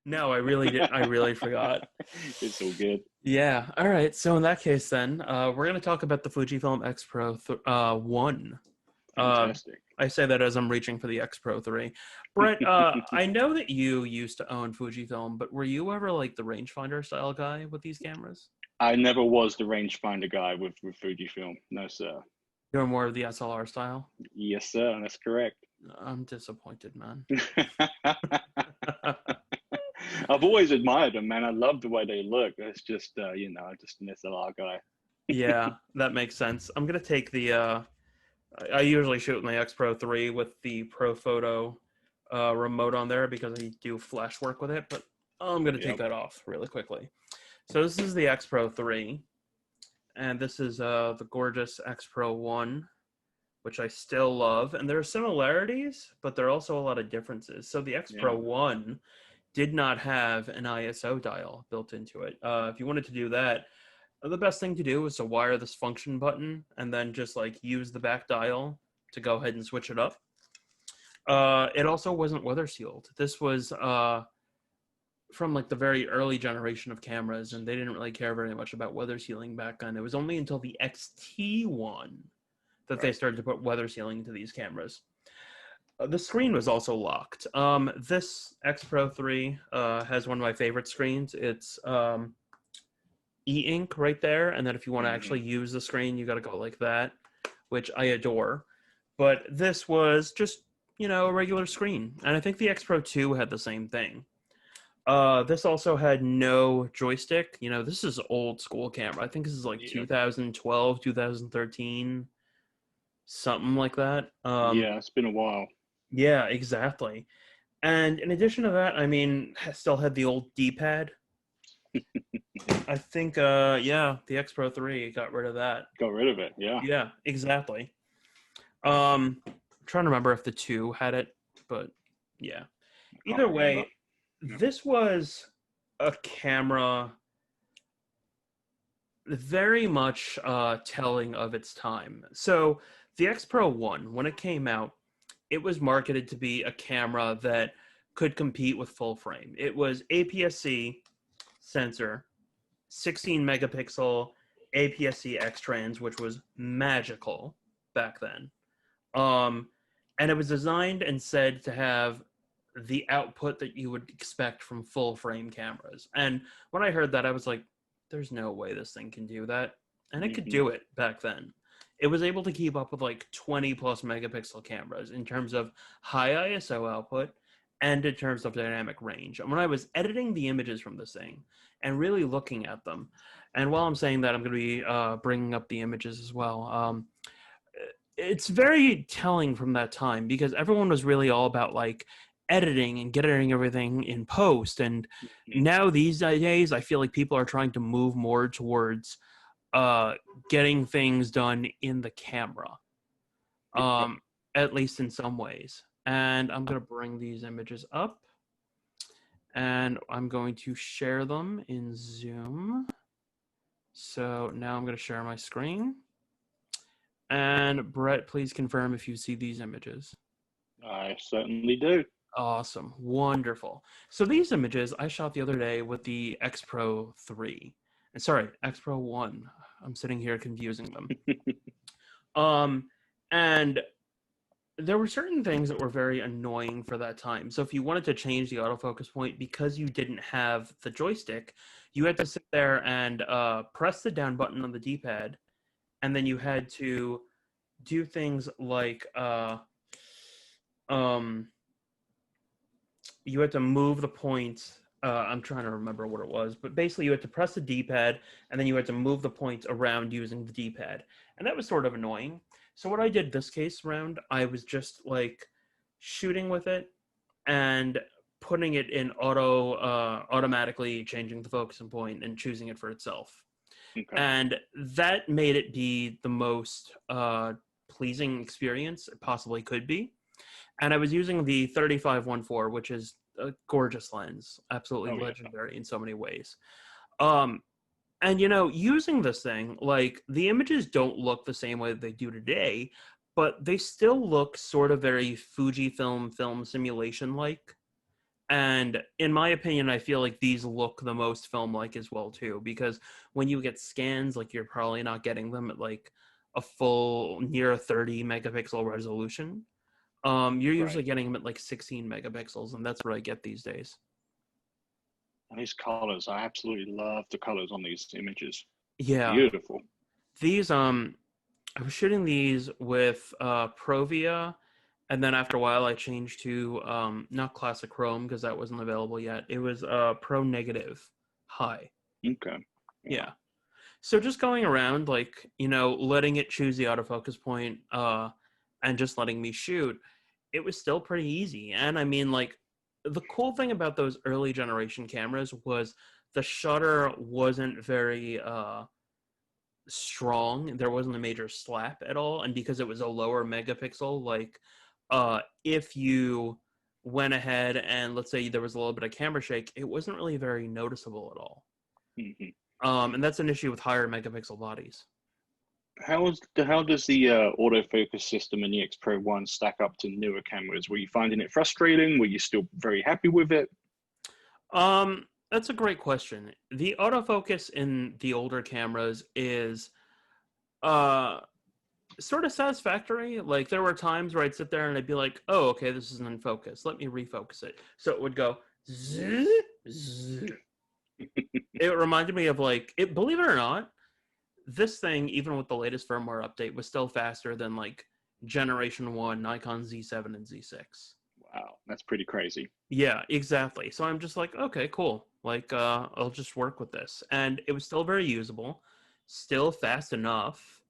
No, I really did. I really forgot. It's all good. Yeah. All right. So in that case, then we're gonna talk about the Fujifilm X Pro 1. Uh, Fantastic. I say that as I'm reaching for the X Pro 3. Brett, I know that you used to own Fujifilm, but were you ever like the rangefinder style guy with these cameras? I never was the rangefinder guy with Fujifilm. No, sir. You're more of the SLR style. Yes, sir. That's correct. I'm disappointed, man. I've always admired them, man. I love the way they look. It's just, just an SLR guy. Yeah, that makes sense. I'm gonna take the. I usually shoot with my X Pro 3 with the Pro Photo remote on there because I do flash work with it, but I'm gonna take Yep. that off really quickly. So this is the X Pro 3, and this is the gorgeous X Pro 1, which I still love. And there are similarities, but there are also a lot of differences. So the X Yeah. Pro 1 did not have an ISO dial built into it. If you wanted to do that, the best thing to do is to wire this function button and then just like use the back dial to go ahead and switch it up. It also wasn't weather sealed. This was from like the very early generation of cameras, and they didn't really care very much about weather sealing back then. It was only until the XT1 that they Right. started to put weather sealing into these cameras. The screen was also locked. This X Pro 3 has one of my favorite screens. It's e-ink right there, and then if you want to Hmm. actually use the screen, you got to go like that, which I adore. But this was just, a regular screen, and I think the X Pro 2 had the same thing. This also had no joystick. This is old school camera. I think this is like Yep. 2012, 2013, something like that. Yeah, it's been a while. Yeah, exactly. And in addition to that, I mean, still had the old D-pad. I think, yeah, the X Pro 3 got rid of that. Got rid of it. Yeah. Yeah, exactly. I'm trying to remember if the 2 had it, but yeah. I can't Either remember. way, Yep. this was a camera very much telling of its time. So the X Pro 1, when it came out, it was marketed to be a camera that could compete with full frame. It was APS-C sensor, 16 megapixel APS-C X-Trans, which was magical back then. And it was designed and said to have the output that you would expect from full frame cameras. And when I heard that, I was like, there's no way this thing can do that. And it could Hmm. do it back then. It was able to keep up with like 20 plus megapixel cameras in terms of high ISO output and in terms of dynamic range. And when I was editing the images from this thing and really looking at them, and while I'm saying that, I'm going to be bringing up the images as well. It's very telling from that time because everyone was really all about like editing and getting everything in post. And Hmm. now these days, I feel like people are trying to move more towards uh, getting things done in the camera, Yep. um, at least in some ways. And I'm going to bring these images up and I'm going to share them in Zoom. So now I'm going to share my screen. And Brett, please confirm if you see these images. I certainly do. Awesome. Wonderful. So these images I shot the other day with the X Pro 3. And sorry, X Pro 1. I'm sitting here confusing them. And there were certain things that were very annoying for that time. So if you wanted to change the autofocus point because you didn't have the joystick, you had to sit there and press the down button on the D-pad, and then you had to do things like um, you had to move the points. I'm trying to remember what it was, but basically you had to press the D-pad and then you had to move the points around using the D-pad. And that was sort of annoying. So what I did this case round, I was just like shooting with it and putting it in automatically changing the focusing point and choosing it for itself. Okay. And that made it be the most pleasing experience it possibly could be. And I was using the 35-1.4, which is a gorgeous lens, absolutely Oh yeah. legendary in so many ways. Um, and using this thing, like the images don't look the same way that they do today, but they still look sort of very Fujifilm film simulation like. And in my opinion, I feel like these look the most film-like as well too, because when you get scans, like you're probably not getting them at like a full near 30 megapixel resolution. You're Right. usually getting them at like 16 megapixels, and that's what I get these days. And these colors, I absolutely love the colors on these images. Yeah, Beautiful. these I was shooting these with Provia, and then after a while I changed to not classic chrome because that wasn't available yet. It was pro negative high. Okay. Yeah. Yeah. So just going around, like, letting it choose the autofocus point, and just letting me shoot, it was still pretty easy. And I mean, like, the cool thing about those early generation cameras was the shutter wasn't very strong. There wasn't a major slap at all. And because it was a lower megapixel, like, if you went ahead and let's say there was a little bit of camera shake, it wasn't really very noticeable at all. Hmm. And that's an issue with higher megapixel bodies. How does the autofocus system in the X Pro 1 stack up to newer cameras? Were you finding it frustrating? Were you still very happy with it? That's a great question. The autofocus in the older cameras is sort of satisfactory. Like there were times where I'd sit there and I'd be like, "Oh, okay, this isn't in focus. Let me refocus it." So it would go zzz, zzz. It reminded me of like it. Believe it or not, this thing, even with the latest firmware update, was still faster than like Generation 1 Nikon Z7 and Z6. Wow, that's pretty crazy. Yeah, exactly. So I'm just like, okay, cool. Like, I'll just work with this. And it was still very usable, still fast enough.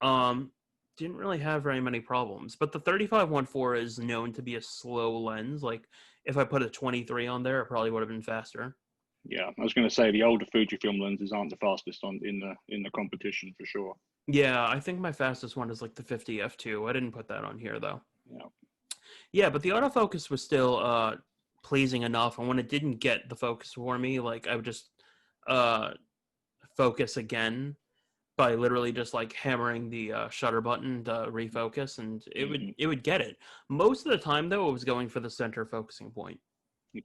Didn't really have very many problems. But the 35-1.4 is known to be a slow lens. Like, if I put a 23 on there, it probably would have been faster. Yeah, I was going to say the older Fujifilm lenses aren't the fastest in the competition for sure. Yeah, I think my fastest one is like the 50 f2. I didn't put that on here though. Yeah. Yeah, but the autofocus was still pleasing enough, and when it didn't get the focus for me, like I would just uh focus again by literally just like hammering the shutter button to refocus, and it would get it. Most of the time though, it was going for the center focusing point.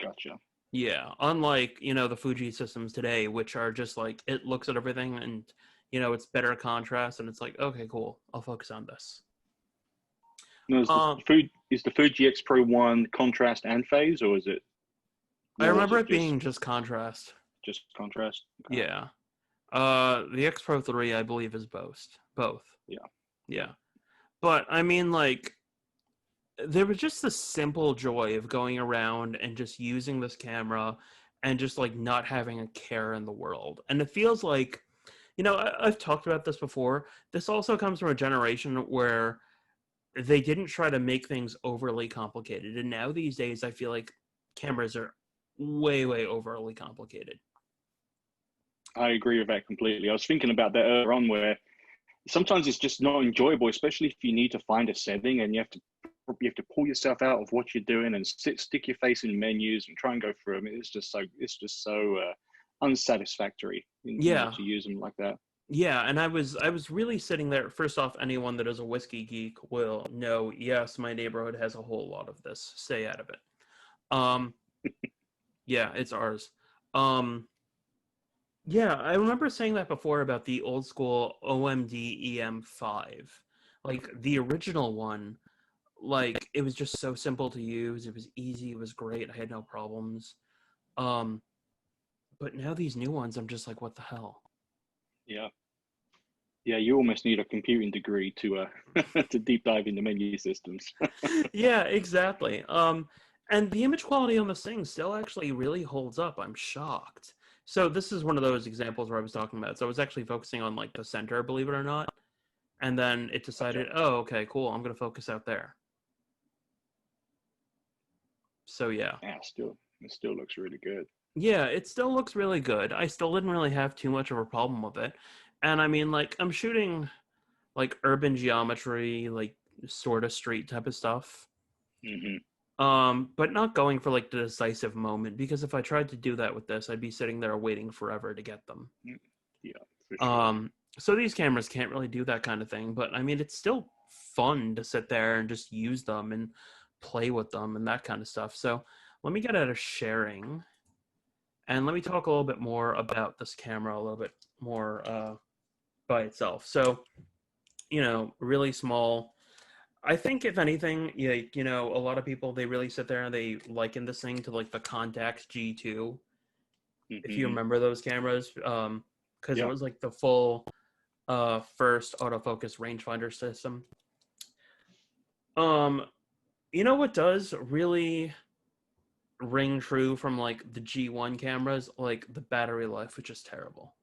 Gotcha. Yeah, unlike the Fuji systems today, which are just like it looks at everything and it's better contrast, and it's like, okay, cool, I'll focus on this. No, is the Fuji X Pro 1 contrast and phase, or is it? I remember it being just contrast. Just contrast. Okay. Yeah. The X Pro 3, I believe, is both. Both. Yeah. Yeah. But I mean, like, there was just the simple joy of going around and just using this camera and just like not having a care in the world. And it feels like, I've talked about this before. This also comes from a generation where they didn't try to make things overly complicated. And now these days, I feel like cameras are way, way overly complicated. I agree with that completely. I was thinking about that earlier on, where sometimes it's just not enjoyable, especially if you need to find a setting and you have to pull yourself out of what you're doing and stick your face in menus and try and go through them. It's just so unsatisfactory to use them like that. Yeah, and I was really sitting there. First off, anyone that is a whiskey geek will know, yes, my neighborhood has a whole lot of this. Stay out of it. Yeah, it's ours. Yeah, I remember saying that before about the old school OMD EM5. Like the original one, like it was just so simple to use. It was easy, it was great. I had no problems. But now these new ones, I'm just like, what the hell? Yeah. Yeah, you almost need a computing degree to to deep dive into menu systems. Yeah, exactly. And the image quality on this thing still actually really holds up. I'm shocked. So this is one of those examples where I was talking about. So I was actually focusing on like the center, believe it or not. And then it decided, oh, okay, cool. I'm going to focus out there. So yeah. Yeah, it still looks really good. Yeah, it still looks really good. I still didn't really have too much of a problem with it. And I mean, like, I'm shooting like urban geometry, like sort of street type of stuff. Mm-hmm. But not going for like the decisive moment, because if I tried to do that with this, I'd be sitting there waiting forever to get them. Yeah, for sure. So these cameras can't really do that kind of thing, but I mean, it's still fun to sit there and just use them and play with them and that kind of stuff. So let me get out of sharing and let me talk a little bit more about this camera a little bit more by itself. So, really small. I think if anything, a lot of people, they really sit there and they liken this thing to like the Contax G2, if you remember those cameras, because it was like the full first autofocus rangefinder system. What does really ring true from like the G1 cameras, like the battery life, which is terrible.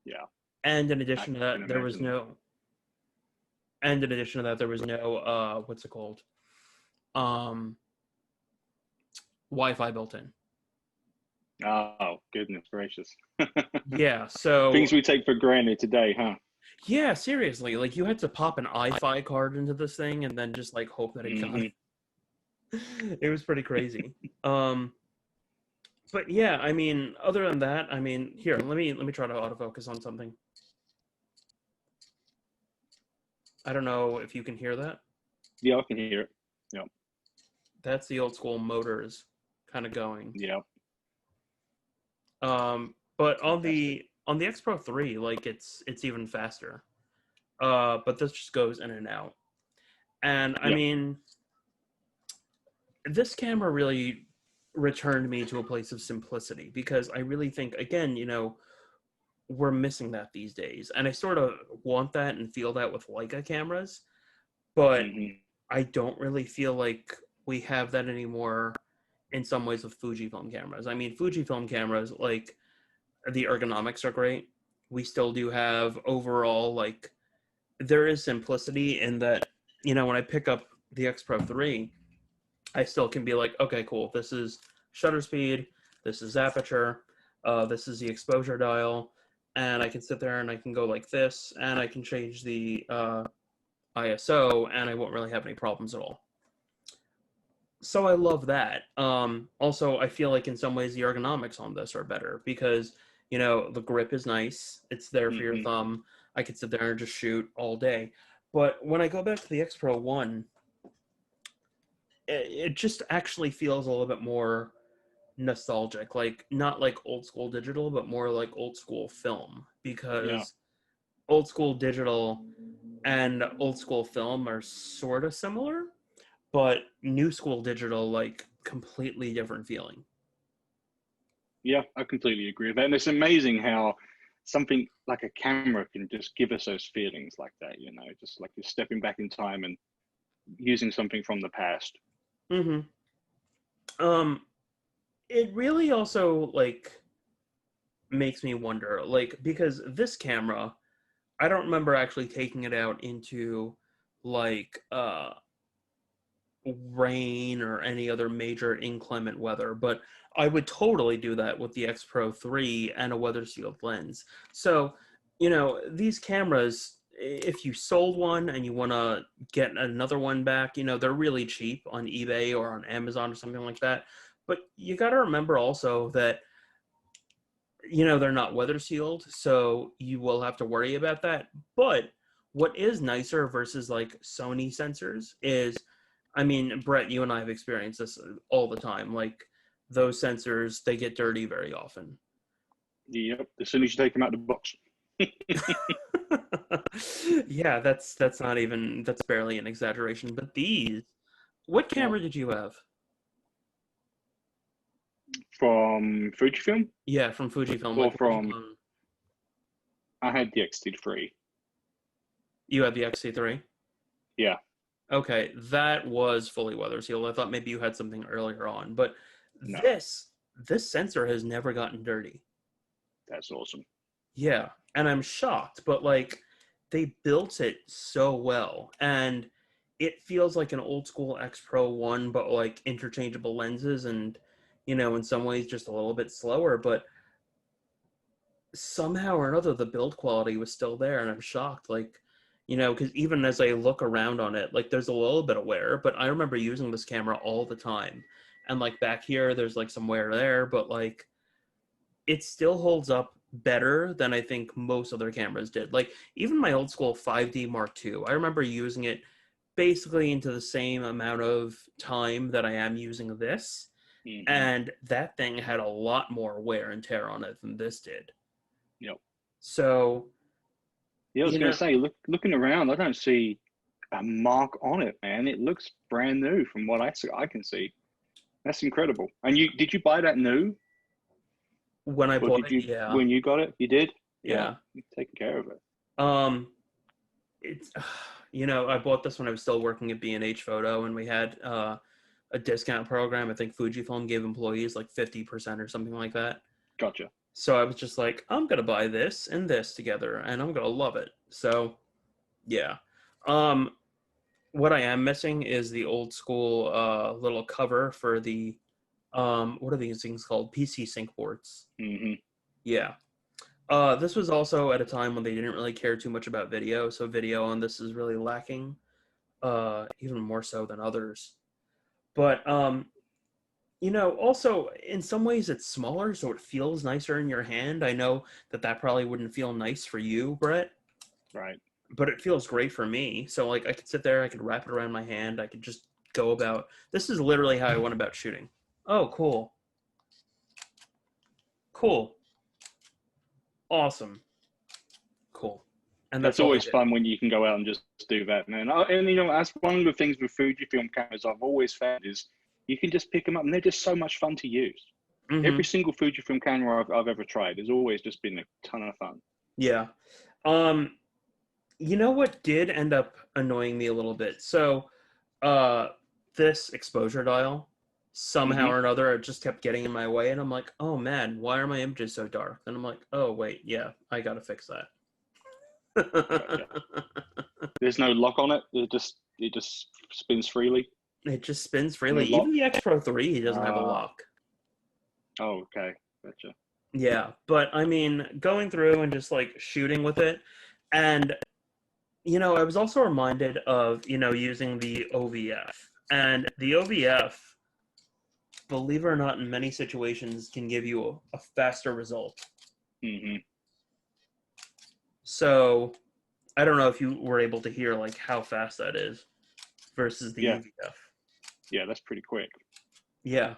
Yeah. And in addition to that, there was no what's it called? Wi-Fi built in. Oh, goodness gracious. Yeah, so things we take for granted today, huh? Yeah, seriously, like you had to pop an iFi card into this thing and then just like hope that it got it. It was pretty crazy. But yeah, I mean, other than that, I mean, here, let me try to autofocus on something. I don't know if you can hear that. Yeah, I can hear it. Yeah. That's the old school motors kind of going. Yeah. But on the X Pro 3, like it's even faster. But this just goes in and out. And I mean, this camera really returned me to a place of simplicity because I really think, again, we're missing that these days. And I sort of want that and feel that with Leica cameras, but I don't really feel like we have that anymore in some ways with Fujifilm cameras. I mean, Fujifilm cameras, like, the ergonomics are great. We still do have overall, like, there is simplicity in that, when I pick up the X Pro 3, I still can be like, okay, cool. This is shutter speed. This is aperture. This is the exposure dial. And I can sit there and I can go like this, and I can change the ISO, and I won't really have any problems at all. So I love that. Also, I feel like in some ways the ergonomics on this are better because, the grip is nice. It's there for your thumb. I could sit there and just shoot all day. But when I go back to the X Pro 1, it just actually feels a little bit more nostalgic, like not like old school digital, but more like old school film, because old school digital and old school film are sort of similar, but new school digital, like, completely different feeling. Yeah, I completely agree with that. And it's amazing how something like a camera can just give us those feelings like that, just like you're stepping back in time and using something from the past. It really also, like, makes me wonder, like, because this camera, I don't remember actually taking it out into, like, rain or any other major inclement weather, but I would totally do that with the X Pro 3 and a weather sealed lens. So, these cameras, if you sold one and you want to get another one back, they're really cheap on eBay or on Amazon or something like that. But you got to remember also that, they're not weather sealed, so you will have to worry about that. But what is nicer versus like Sony sensors is, I mean, Brett, you and I have experienced this all the time. Like, those sensors, they get dirty very often. Yep, as soon as you take them out of the box. Yeah, that's barely an exaggeration. But what camera did you have? From Fujifilm? Yeah, from Fujifilm. Or I had the X-T3. You had the X-T3? Yeah. Okay, that was fully weather sealed. I thought maybe you had something earlier on, but no. This sensor has never gotten dirty. That's awesome. Yeah, and I'm shocked, but like, they built it so well, and it feels like an old school X Pro 1, but like interchangeable lenses and, in some ways just a little bit slower, but somehow or another the build quality was still there, and I'm shocked. Like, because even as I look around on it, like, there's a little bit of wear, but I remember using this camera all the time. And like back here, there's like some wear there, but like, it still holds up better than I think most other cameras did. Like, even my old school 5D Mark II, I remember using it basically into the same amount of time that I am using this. Mm-hmm. and that thing had a lot more wear and tear on it than this did. Yep. So, Yeah, I was you going know, to say, looking around, I don't see a mark on it, man. It looks brand new from what I can see. That's incredible. And did you buy that new, when I or bought did it, you yeah, when you got it? You did. Yeah, yeah. you're taking care of it. Um, it's, I bought this when I was still working at B&H Photo, and we had a discount program. I think Fujifilm gave employees like 50% or something like that. Gotcha. So I was just like, I'm gonna buy this and this together, and I'm gonna love it. So yeah. Um, what I am missing is the old school little cover for the what are these things called? PC sync ports. Mm-hmm. Yeah. This was also at a time when they didn't really care too much about video, so video on this is really lacking, even more so than others. But also in some ways it's smaller, so it feels nicer in your hand. I know that probably wouldn't feel nice for you, Brett, Right. but it feels great for me. So like I could sit there, I could wrap it around my hand, I could just go about. This is literally how I went about shooting. Oh, cool. Cool. Awesome. Cool. And that's It's all I always did. fun when you can go out and just do that, man. And that's one of the things with Fujifilm cameras I've always found is you can just pick them up and they're just so much fun to use. Mm-hmm. Every single Fujifilm camera I've ever tried has always just been a ton of fun. Yeah. Um, you know what did end up annoying me a little bit? So, uh, this exposure dial, somehow Mm-hmm. or another, it just kept getting in my way, and I'm like, oh man, why are my images so dark? And I'm like, oh wait, yeah, I gotta fix that. Gotcha. There's no lock on it. It just spins freely. It just spins No freely. lock. Even the X Pro 3 doesn't have a Uh, lock. oh, okay. Gotcha. Yeah, but I mean, going through and just like shooting with it, and I was also reminded of using the OVF, and the OVF, believe it or not, in many situations can give you a faster result. Mm-hmm. So I don't know if you were able to hear like how fast that is versus the Yeah. EVF. Yeah, that's pretty quick. Yeah,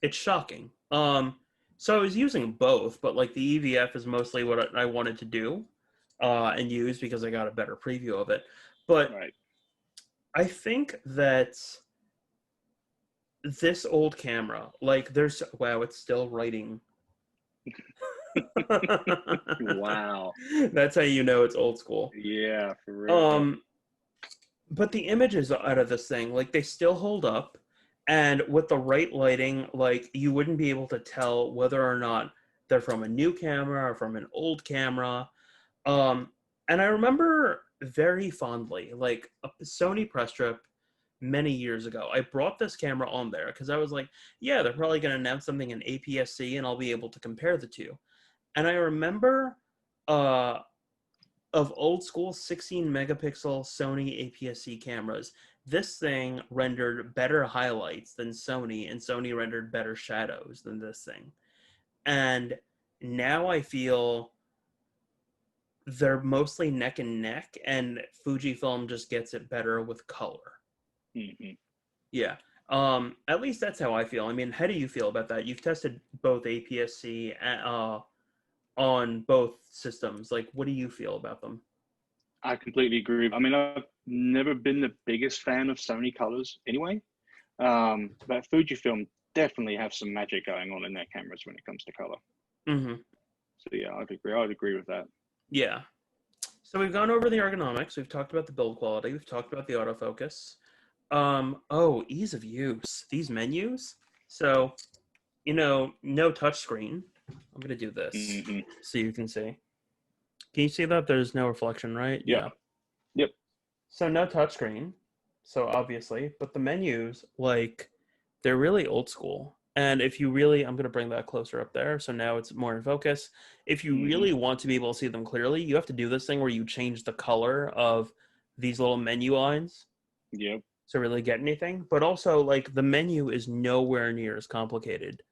it's shocking. So I was using both, but like the EVF is mostly what I wanted to do and use because I got a better preview of it. But Right. I think that this old camera, like wow, it's still writing. Wow. That's how you know it's old school. Yeah, for real. Um, but the images out of this thing, like they still hold up, and with the right lighting, like you wouldn't be able to tell whether or not they're from a new camera or from an old camera. Um, and I remember very fondly, like a Sony press trip many years ago. I brought this camera on there because I was like, yeah, they're probably going to announce something in APS-C and I'll be able to compare the two. And I remember uh, of old school 16 megapixel Sony APS-C cameras, this thing rendered better highlights than Sony, and Sony rendered better shadows than this thing. And now I feel they're mostly neck and neck, and Fujifilm just gets it better with color. Mm-hmm. Yeah. At least that's how I feel. I mean, how do you feel about that? You've tested both APS-C on both systems. Like, what do you feel about them? I completely agree. I mean, I've never been the biggest fan of Sony colors anyway. But Fujifilm definitely have some magic going on in their cameras when it comes to color. Mm-hmm. So yeah, I'd agree. I'd agree with that. Yeah. So we've gone over the ergonomics. We've talked about the build quality. We've talked about the autofocus. Ease of use. These menus. So, no touchscreen. I'm gonna do this Mm-hmm. so you can see. Can you see that? There's no reflection, right? Yep. Yeah. Yep. So no touchscreen. So obviously, but the menus, like, they're really old school. And if you really, I'm gonna bring that closer up there. So now it's more in focus. If you Mm-hmm. really want to be able to see them clearly, you have to do this thing where you change the color of these little menu lines Yep. to really get anything. But also, like, the menu is nowhere near as complicated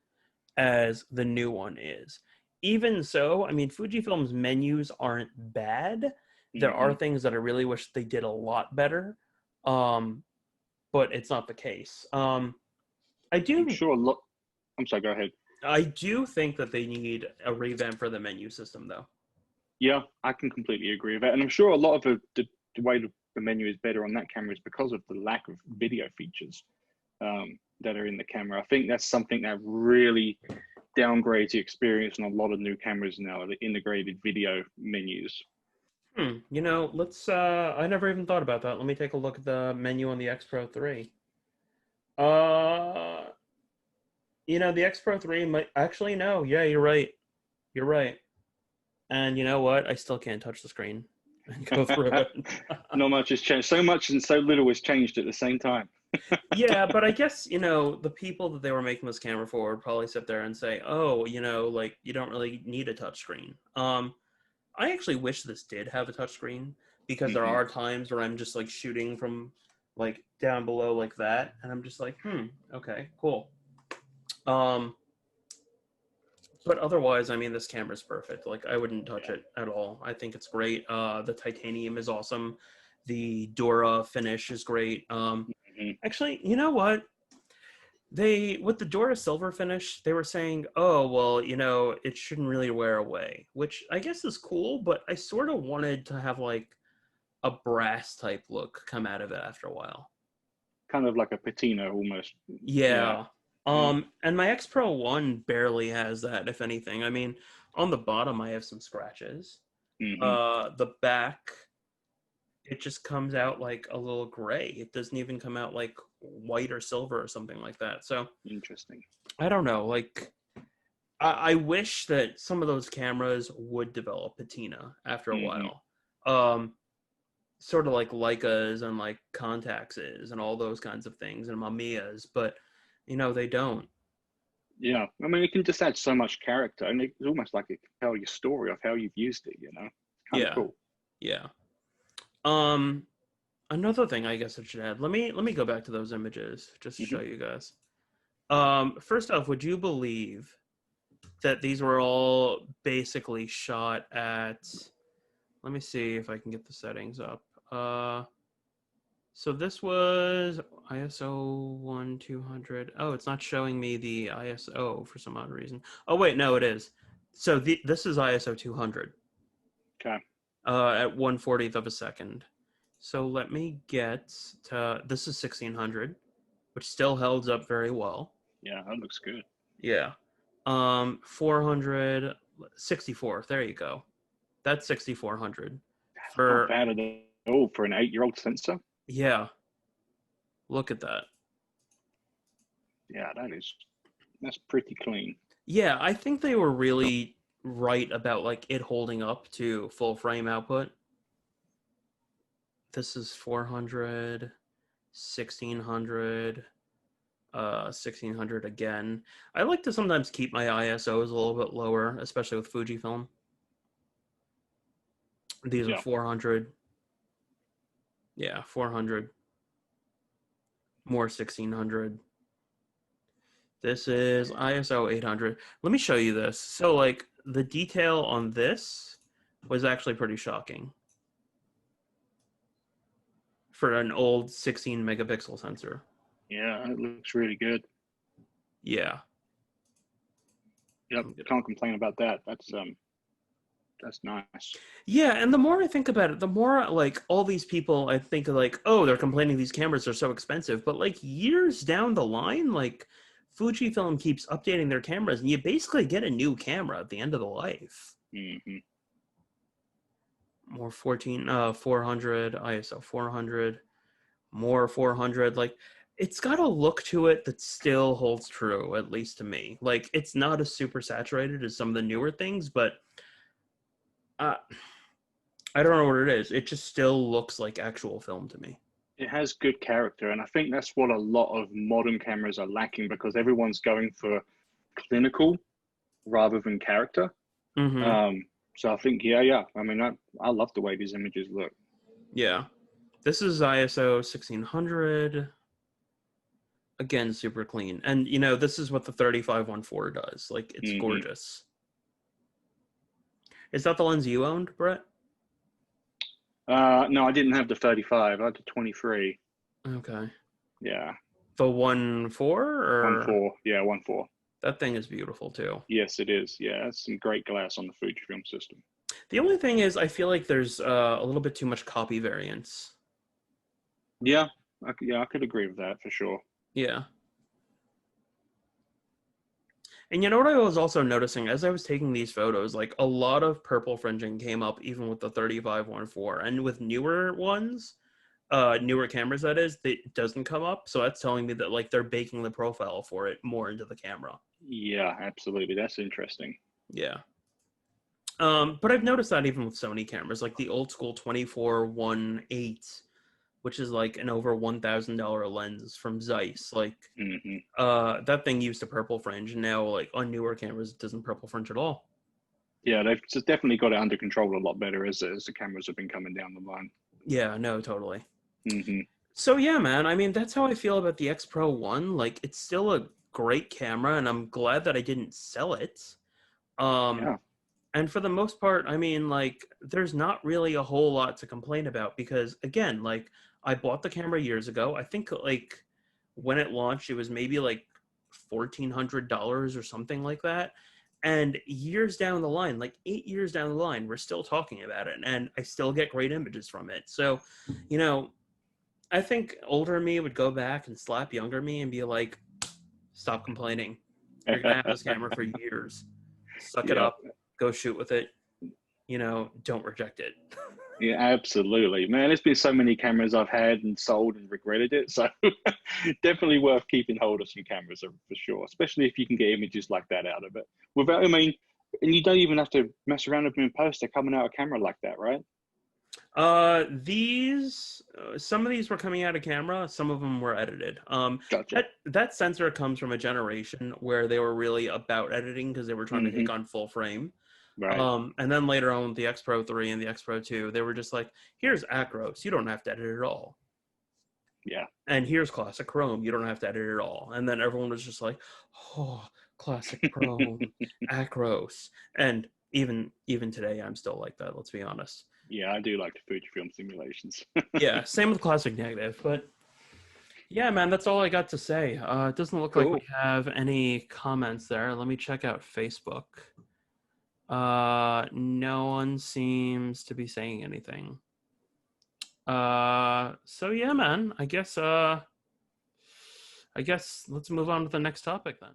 as the new one is. Even so, I mean, Fujifilm's menus aren't bad. There Mm-hmm. are things that I really wish they did a lot better, um, but it's not the case. I I'm do. sure a lot. I'm sorry, go ahead. I do think that they need a revamp for the menu system, though. Yeah, I can completely agree with that. And I'm sure a lot of the way the menu is better on that camera is because of the lack of video features that are in the camera. I think that's something that really downgrades the experience on a lot of new cameras now, the integrated video menus. You know, let's, I never even thought about that. Let me take a look at the menu on the X Pro 3. Uh, you know, the X Pro 3 might, actually, no, yeah, you're right. You're right. And you know what? I still can't touch the screen and go through it. Not much has changed. So much and so little has changed at the same time. Yeah, but I guess, you know, the people that they were making this camera for would probably sit there and say, oh, you know, like, you don't really need a touchscreen. I actually wish this did have a touchscreen, because there are times where I'm just like shooting from like down below like that, and I'm just like, okay, cool. But otherwise, I mean, this camera's perfect. Like, I wouldn't touch it at all. I think it's great. The titanium is awesome. The Dora finish is great. Actually, you know what? With the Dora silver finish, they were saying, oh, well, you know, it shouldn't really wear away, which I guess is cool, but I sort of wanted to have like a brass type look come out of it after a while. Kind of like a patina almost. Yeah. Yeah. And my X Pro 1 barely has that, if anything. I mean, on the bottom I have some scratches. The back, it just comes out like a little gray. It doesn't even come out like white or silver or something like that. So Interesting. I don't know. Like, I wish that some of those cameras would develop patina after a while. Sort of like Leicas and like Contaxes and all those kinds of things, and Mamiyas, but you know, they don't. Yeah, I mean, it can just add so much character, and it's almost like it can tell your story of how you've used it. You know, it's kind of Yeah. cool. Yeah. Another thing I guess I should add. Let me go back to those images just to show you guys. First off, would you believe that these were all basically shot at, let me see if I can get the settings up. So this was ISO 1200. Oh, it's not showing me the ISO for some odd reason. Oh wait, no, it is. So this is ISO 200. Okay. At 1/40th of a second. So let me get to, this is 1600, which still holds up very well. Yeah, that looks good. Yeah. 400, 64. There you go. That's 6400. Not For, bad at all for an 8-year-old sensor. yeah. Look at that. Yeah, that's pretty clean. Yeah, I think they were really right about like it holding up to full frame output. This is 400, 1600, 1600 again. I like to sometimes keep my ISOs a little bit lower, especially with Fujifilm. These are 400. Yeah, 400. More 1600. This is ISO 800. Let me show you this. So like the detail on this was actually pretty shocking for an old 16 megapixel sensor. Yeah, it looks really good. Yeah. Yep, can't complain about that. That's nice. Yeah, and the more I think about it, the more like all these people, I think like, oh, they're complaining these cameras are so expensive, but like years down the line, like Fujifilm keeps updating their cameras, and you basically get a new camera at the end of the life. More 400 ISO 400, more 400. Like, it's got a look to it that still holds true, at least to me. Like, it's not as super saturated as some of the newer things, but I don't know what it is. It just still looks like actual film to me. It has good character, and I think that's what a lot of modern cameras are lacking, because everyone's going for clinical rather than character. So I think, yeah. I mean, I love the way these images look. Yeah. This is ISO 1600. Again, super clean. And, you know, this is what the 3514 does. Like, it's gorgeous. Is that the lens you owned, Brett? No, I didn't have the 35. I had the 23. Okay. Yeah. The 1.4 or 1.4? Yeah, 1.4. That thing is beautiful too. Yes, it is. Yeah, that's some great glass on the Fujifilm system. The only thing is, I feel like there's a little bit too much copy variance. Yeah, I could agree with that for sure. Yeah. And you know what I was also noticing as I was taking these photos, like a lot of purple fringing came up even with the 35-1.4, and with newer ones, newer cameras that is, it doesn't come up. So that's telling me that like they're baking the profile for it more into the camera. Yeah, absolutely. That's interesting. Yeah. But I've noticed that even with Sony cameras, like the old school 24-1.8, which is like an over $1,000 lens from Zeiss, like Hmm. that thing used to purple fringe, and now like on newer cameras it doesn't purple fringe at all. Yeah, they've just definitely got it under control a lot better as the cameras have been coming down the line. Yeah, no, totally. Hmm. So yeah, man, I mean that's how I feel about the X Pro 1. Like it's still a great camera and I'm glad that I didn't sell it. Um Yeah. and for the most part, I mean like there's not really a whole lot to complain about because again, like I bought the camera years ago. I think like when it launched it was maybe like $1,400 or something like that. And years down the line, like 8 years down the line, we're still talking about it and I still get great images from it. So, you know, I think older me would go back and slap younger me and be like, stop complaining. You're going to have this camera for years. Suck it Yeah. up. Go shoot with it. You know, don't reject it. Yeah, absolutely. Man, there's been so many cameras I've had and sold and regretted it. So definitely worth keeping hold of some cameras for sure, especially if you can get images like that out of it. Without, I mean, and you don't even have to mess around with them in post. They're coming out of camera like that, right? Some of these were coming out of camera, some of them were edited. Gotcha. That sensor comes from a generation where they were really about editing because they were trying to Hmm. take on full frame. Right. And then later on with the X Pro 3 and the X Pro 2, they were just like, here's acros, you don't have to edit it at all. Yeah. And here's classic chrome, you don't have to edit it at all. And then everyone was just like, oh, classic chrome, acros. And even today I'm still like that, let's be honest. Yeah, I do like the Fujifilm simulations. Yeah, same with classic negative, but yeah, man, that's all I got to say. It doesn't look like we Cool. have any comments there. Let me check out Facebook. No one seems to be saying anything. So yeah, man, I guess let's move on to the next topic then.